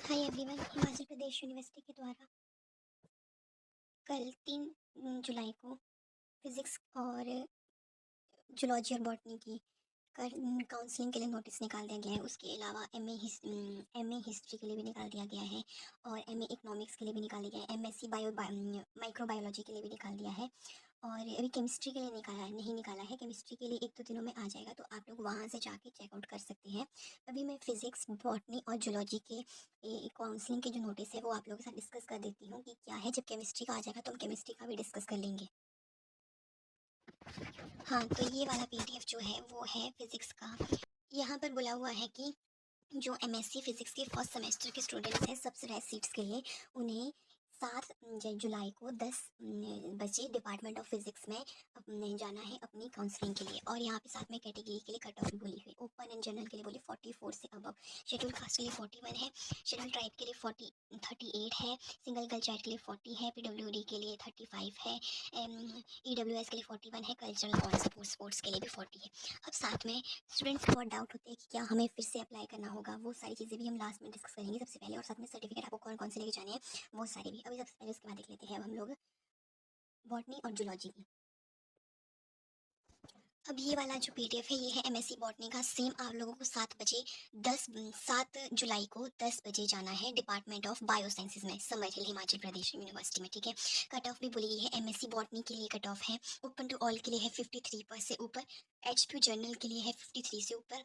हाय everyone. Himachal Pradesh university के द्वारा कल 3 जुलाई को फिज़िक्स और जूलॉजी और बॉटनी की काउंसलिंग के लिए नोटिस निकाल दिया गया है। उसके अलावा एमए हिस्ट्री के लिए भी निकाल दिया गया है और एमए इकोनॉमिक्स के लिए भी निकाल दिया गया है। एमएससी माइक्रोबायोलॉजी के लिए भी निकाल दिया है और अभी केमिस्ट्री के लिए नहीं निकाला है। केमिस्ट्री के लिए 1-2 दिनों में आ जाएगा, तो आप लोग वहाँ से जाके चेकआउट कर सकते हैं। अभी मैं फिज़िक्स, बॉटनी और जूलॉजी के काउंसलिंग के जो नोटिस है वो आप लोगों के साथ डिस्कस कर देती हूँ कि क्या है। जब केमिस्ट्री का आ जाएगा तो हम केमिस्ट्री का भी डिस्कस कर लेंगे। हाँ, तो ये वाला पीडीएफ जो है वो है फिज़िक्स का। यहाँ पर बोला हुआ है कि जो एमएससी फिज़िक्स के फर्स्ट सेमेस्टर के स्टूडेंट्स हैं सब्सिडाइज सीट्स के लिए, उन्हें 7 जुलाई को 10 बजे डिपार्टमेंट ऑफ फिज़िक्स में अपने जाना है अपनी काउंसलिंग के लिए। और यहाँ पे साथ में कैटेगरी के लिए कट ऑफ भी बोली हुई। ओपन एंड जनरल के लिए बोली 44 से अबव, शेड्यूल कास्ट के लिए 41 है, शेड्यूल ट्राइब के लिए 38 है, सिंगल गर्ल चाइल्ड के लिए 40 है, पीडब्ल्यूडी के लिए 35 है, ईडब्ल्यूएस के लिए 41 है, कल्चरल और स्पोर्ट्स के लिए भी 40 है। अब साथ में स्टूडेंट्स को बहुत डाउट होते हैं कि क्या हमें फिर से अप्लाई करना होगा। वो सारी चीज़ें भी हम लास्ट में डिस्कस करेंगे सबसे पहले, और साथ में सर्टिफिकेट आपको कौन कौन से लेके जाने हैं वो सारे भी। अभी सबसे पहले उसके बाद देख लेते हैं अब हम लोग बॉटनी और जूलॉजी की। अब ये वाला जो पीडीएफ है ये है एमएससी बॉटनी का। सेम आप लोगों को 7 जुलाई को 10 बजे जाना है डिपार्टमेंट ऑफ बायोसाइंसेज में, समर हिल हिमाचल प्रदेश यूनिवर्सिटी में। ठीक है, कट ऑफ भी बोली गई है। एमएससी बॉटनी के लिए कट ऑफ है ओपन टू ऑल के लिए है 53 पर से ऊपर, एचपी जर्नल के लिए है 53 से ऊपर,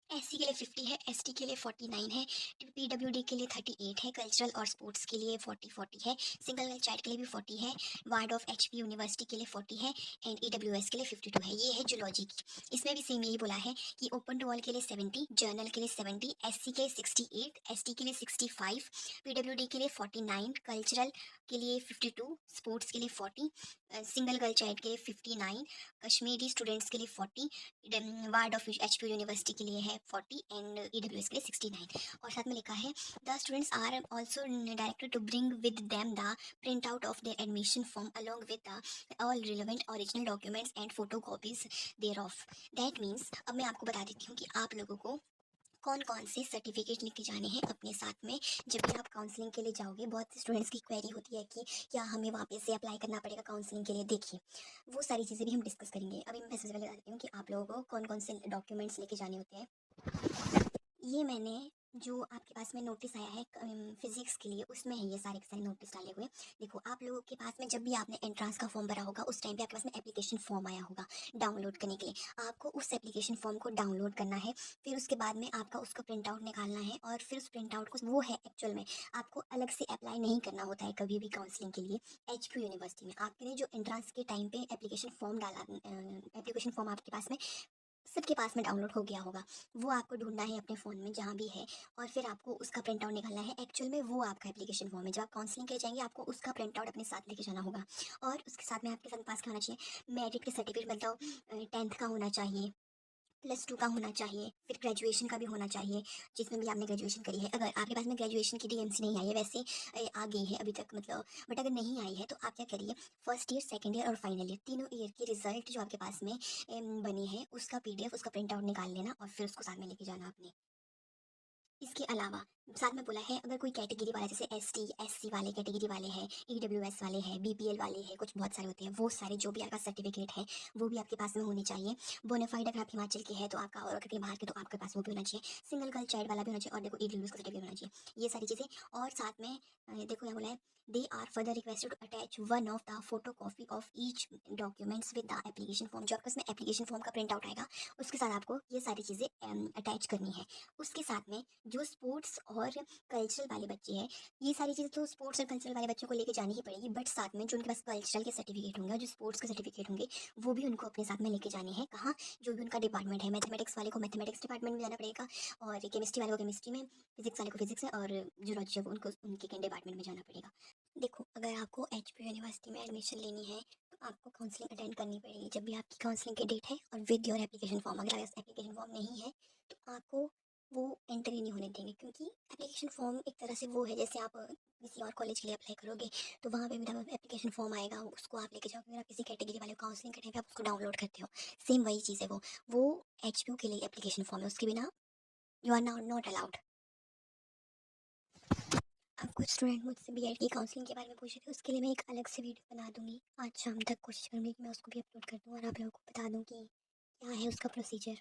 एससी के लिए 50 है, एसटी के लिए 49 है, पीडब्ल्यूडी के लिए 38 है, कल्चरल और स्पोर्ट्स के लिए 40 है, सिंगल गर्ल चाइल्ड के लिए भी 40 है, वार्ड ऑफ एचपी यूनिवर्सिटी के लिए 40 है एंड ईडब्ल्यूएस के लिए 52 है। ये है जूलॉजी की। इसमें भी सेम यही बोला है कि ओपन टू ऑल के लिए 70, जर्नल के लिए 70, एससी के लिए 68, एसटी के लिए 65, पीडब्ल्यूडी के लिए 49, कल्चरल के लिए 52, स्पोर्ट्स के लिए 40, सिंगल गर्ल चाइल्ड के लिए 59, कश्मीरी स्टूडेंट्स के लिए 40, वार्ड ऑफ एचपी यूनिवर्सिटी के लिए है 40 एंड ईडब्ल्यूएस के लिए 69। और साथ में लिखा है the students are also directed to bring with them the print out of their admission form along with the all relevant original documents and photo copies thereof. That means अब मैं आपको बता देती हूँ कि आप लोगों को कौन कौन से सर्टिफिकेट लेके जाने हैं अपने साथ में जब भी आप काउंसलिंग के लिए जाओगे। बहुत स्टूडेंट्स की क्वेरी होती है कि क्या हमें वापस से अप्लाई करना पड़ेगा काउंसलिंग के लिए। देखिए, वो सारी चीज़ें भी हम डिस्कस करेंगे। अभी मैं सबसे पहले बता देती हूँ कि आप लोगों को कौन कौन से डॉक्यूमेंट्स लेके जाने होते हैं। ये मैंने जो आपके पास में नोटिस आया है फिजिक्स के लिए, उसमें है ये सारे के सारे नोटिस डाले हुए। देखो, आप लोगों के पास में जब भी आपने एंट्रेंस का फॉर्म भरा होगा उस टाइम पे आपके पास में एप्लीकेशन फॉर्म आया होगा डाउनलोड करने के लिए। आपको उस एप्लीकेशन फॉर्म को डाउनलोड करना है, फिर उसके बाद में आपका उसका प्रिंट आउट निकालना है और फिर उस प्रिंट आउट को, वो है एक्चुअल में आपको अलग से अप्लाई नहीं करना होता है कभी भी काउंसलिंग के लिए। एचपी यूनिवर्सिटी में आपके लिए जो एंट्रेंस के टाइम पे एप्लीकेशन फॉर्म डाला, एप्लीकेशन फॉर्म आपके पास में सबके पास में डाउनलोड हो गया होगा, वो आपको ढूंढना है अपने फ़ोन में जहाँ भी है और फिर आपको उसका प्रिंट आउट निकालना है। एक्चुअल में वो आपका एप्लीकेशन फॉर्म है। जब आप काउंसलिंग के जाएंगे आपको उसका प्रिंट आउट अपने साथ लेके जाना होगा। और उसके साथ में आपके साथ पास का होना चाहिए मेरिट के सर्टिफिकेट, मतलब 10th का होना चाहिए, +2 का होना चाहिए, फिर ग्रेजुएशन का भी होना चाहिए जिसमें भी आपने ग्रेजुएशन करी है। अगर आपके पास में ग्रेजुएशन की डीएमसी नहीं आई है, वैसे आ गई है अभी तक मतलब, बट अगर नहीं आई है तो आप क्या करिए, फर्स्ट ईयर, सेकंड ईयर और फाइनल ईयर तीनों ईयर की रिजल्ट जो आपके पास में बनी है उसका पीडीएफ, उसका प्रिंट आउट निकाल लेना और फिर उसको साथ में लेके जाना अपने। इसके अलावा साथ में बोला है अगर कोई कैटेगरी वाला, जैसे एसटी एससी वाले कैटेगरी वाले हैं, ईडब्ल्यूएस वाले हैं, बीपीएल वाले हैं, कुछ बहुत सारे होते हैं, वो सारे जो भी आपका सर्टिफिकेट है वो भी आपके पास में होने चाहिए। बोनाफाइड अगर आप हिमाचल के हैं तो आपका, और अगर बाहर के तो आपके पास वो भी होना चाहिए। सिंगल गर्ल चाइल्ड वाला भी होना चाहिए और देखो ईडब्ल्यूएस का सर्टिफिकेट होना चाहिए। ये सारी चीज़ें। और साथ में देखो यहाँ बोला है they are further requested to attach one of the photo copy of each documents with the application form. जो आपका इसमें एप्लीकेशन फॉर्म का प्रिंट आउट आएगा उसके साथ आपको ये सारी चीज़ें अटैच करनी है। उसके साथ में जो स्पोर्ट्स और कल्चरल वाले बच्चे हैं, ये सारी चीज़ें तो स्पोर्ट्स और कल्चरल वाले बच्चों को लेके जानी ही पड़ेगी, बट साथ में जो उनके पास कल्चरल के सर्टिफिकेट होंगे और जो स्पोर्ट्स के सर्टिफिकेट होंगे वो भी उनको अपने साथ में लेके जाने हैं। कहाँ? जो भी उनका डिपार्टमेंट है। मैथमेटिक्स वाले को मैथमेटिक्स डिपार्टमेंट में जाना पड़ेगा और केमिस्ट्री वाले को केमिस्ट्री में, फिजिक्स वाले को फिजिक्स में और जूलॉजी को उनको उनके डिपार्टमेंट में जाना पड़ेगा। देखो, अगर आपको एचपी यूनिवर्सिटी में एडमिशन लेनी है तो आपको काउंसलिंग अटेंड करनी पड़ेगी जब भी आपकी काउंसलिंग की डेट है और विद योर एप्लीकेशन फॉर्म। अगर एप्लीकेशन फॉर्म नहीं है तो आपको वो एंटर ही नहीं होने देंगे, क्योंकि एप्लीकेशन फॉर्म एक तरह से वो है जैसे आप किसी और कॉलेज के लिए अप्लाई करोगे तो वहाँ पे भी जब एप्लीकेशन फॉर्म आएगा उसको आप लेके जाओगे। अगर आप किसी कैटेगरी वाले काउंसलिंग के टाइम पे आप उसको डाउनलोड करते हो, सेम वही चीज़ है वो एच के लिए एप्लीकेशन फॉर्म है, उसके बिना यू आर नॉट अलाउड। अब कुछ स्टूडेंट मुझसे बीएड की काउंसलिंग के बारे में पूछ रहे थे, उसके लिए मैं एक अलग से वीडियो बना दूंगी। आज शाम तक कोशिश करूंगी कि मैं उसको भी अपलोड कर दूँ और आप लोगों को बता दूँ कि क्या है उसका प्रोसीजर।